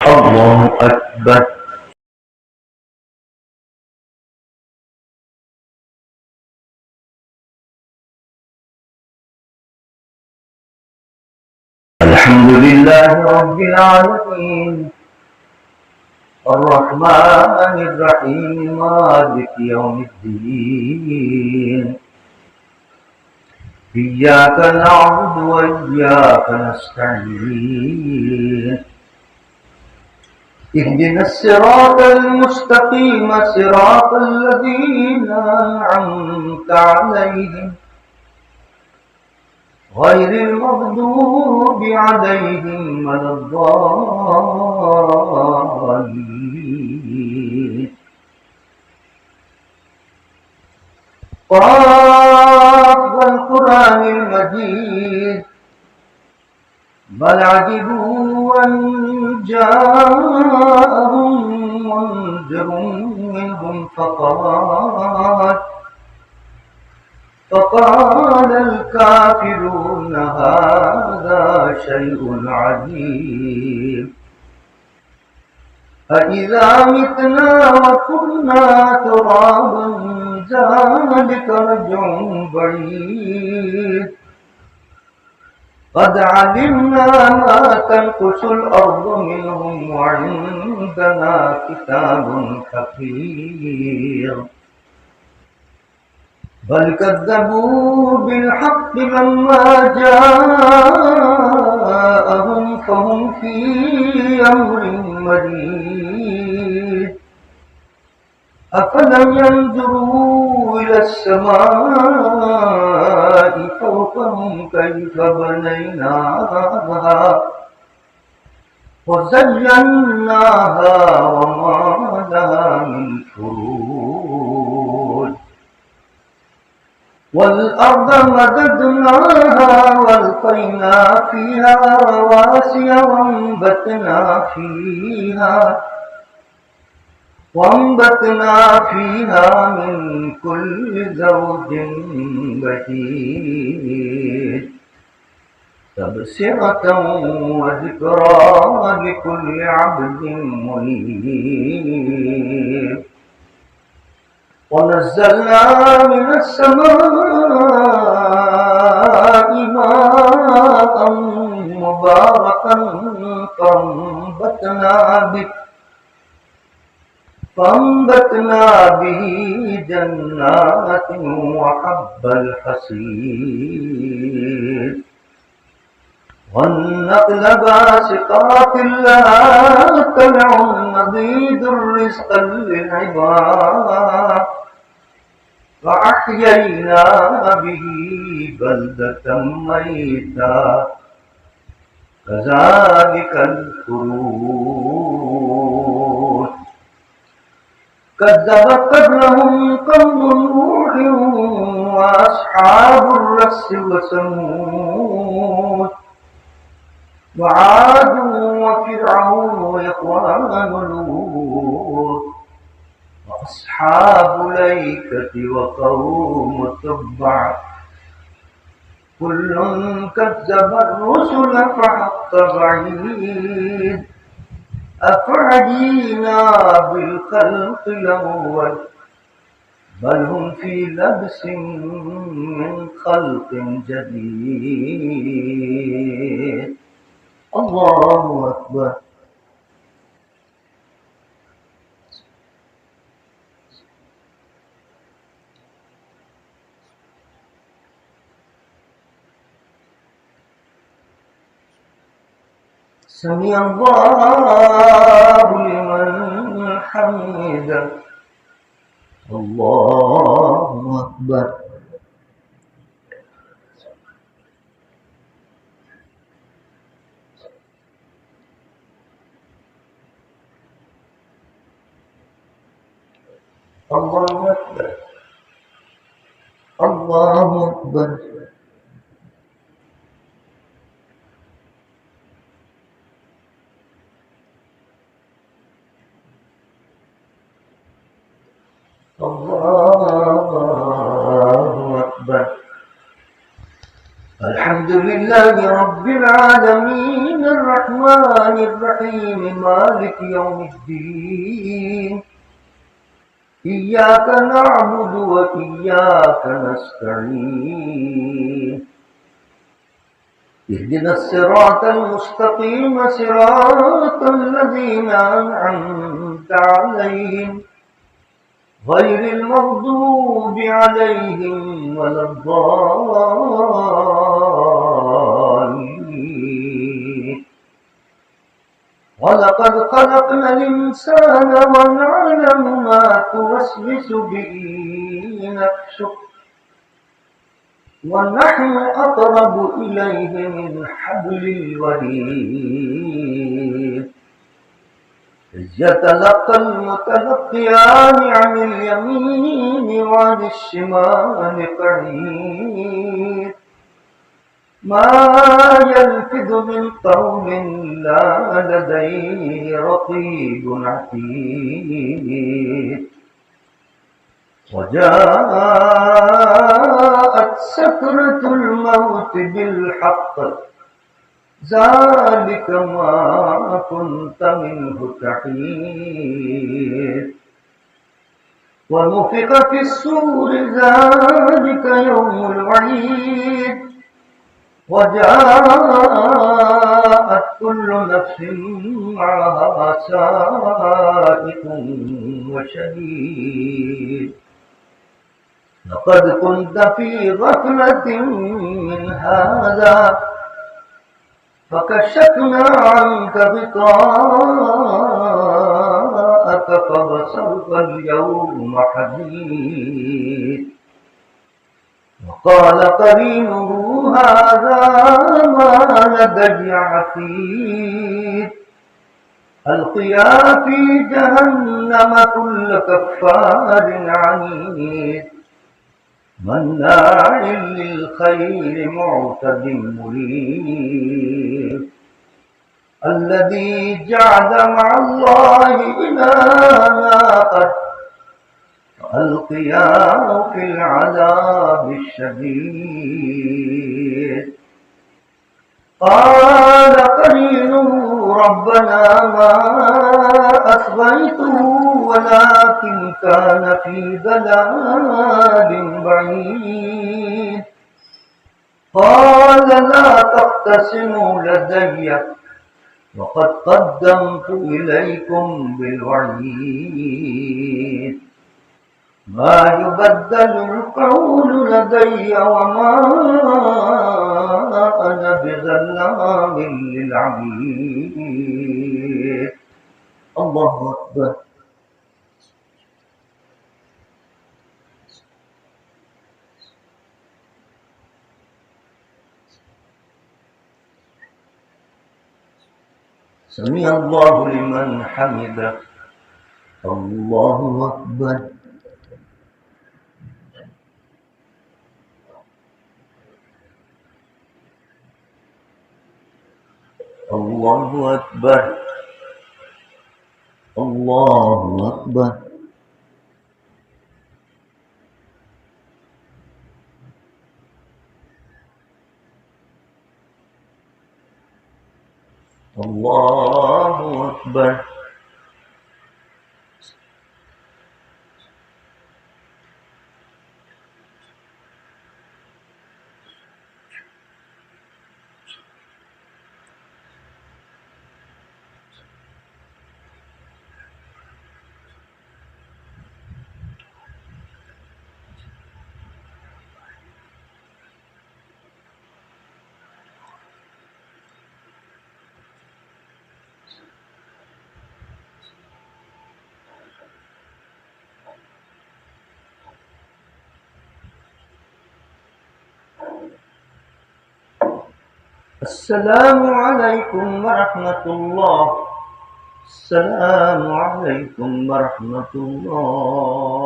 الله أكبر. الحمد لله رب العالمين الرحمن الرحيم مالك يوم الدين إياك نعبد وإياك نستعين اهدنا الصراط المستقيم صراط الذين أنعمت عليهم غير المغضوب عليهم ولا الضالين. قاف والقرآن المجيد بل عجبوا أن جاءهم منذر منهم فقال الكافرون هذا شيء عجيب أإذا متنا وكنا ترابا ذلك رجع بعيد قد علمنا ما تنقص الأرض منهم وعندنا كتاب حفيظ بل كذبوا بالحق لما جاءهم فهم في أمر مريج أفلم ينظروا إلى السماء فوقهم كيف بنيناها وزيناها وما لها من فروج والأرض مددناها وألقينا فيها رواسي وأنبتنا فيها من كل زوج بهيج تبصرة وذكرى لكل عبد منيب ونزلنا من السماء ماء مباركا فأنبتنا به جنات وحب الحصيد والنخل باسقات لها طلع نضيد رزقا للعباد فأحيينا به بلدة ميتا كذلك الخروج كذبت قبلهم قوم نوح وأصحاب الرس وثمود وعاد وفرعون وإخوان لوط وأصحاب الأيكة وقوم تبع كل كذب الرسل فحق وعيد أفعينا بالخلق الأول بل هم في لبس من خلق جديد. الله أكبر. سمع الله لمن حمده. الله أكبر. الله أكبر. الله أكبر. الله أكبر. الحمد لله رب العالمين الرحمن الرحيم مالك يوم الدين إياك نعبد وإياك نستعين اهدنا الصراط المستقيم صراط الذين أنعمت عليهم غير المغضوب عليهم ولا الضالين ولقد خلقنا الإنسان ونعلم ما توسوس به نفسه ونحن أقرب إليه من حبل الوريد إذ يتلقى المتلقيان عن اليمين وعن الشمال قعيد ما يلفظ من قول إلا لديه رقيب عتيد وجاءت سكرة الموت بالحق ذلك ما كنت منه تحيد ونفخ في الصور ذلك يوم الوعيد وجاءت كل نفس معها سائق وشهيد لقد كنت في غفلة من هذا فكشفنا عنك غطاءك فبصرك اليوم حديد وقال قرينه هذا ما لدي عتيد ألقيا في جهنم كل كفار عنيد مناع للخير معتد مريب الذي جعل مع الله إلها آخر فألقياه في العذاب الشديد قال قرينه ربنا ما أطغيته ولكن كان في ضلال بعيد قال لا تختصموا لدي وقد قدمت إليكم بالوعيد ما يبدل القول لدي وما أنا بظلام للعبيد الله أكبر سمع الله لمن حمده الله أكبر الله أكبر الله أكبر الله أكبر السلام عليكم ورحمة الله السلام عليكم ورحمة الله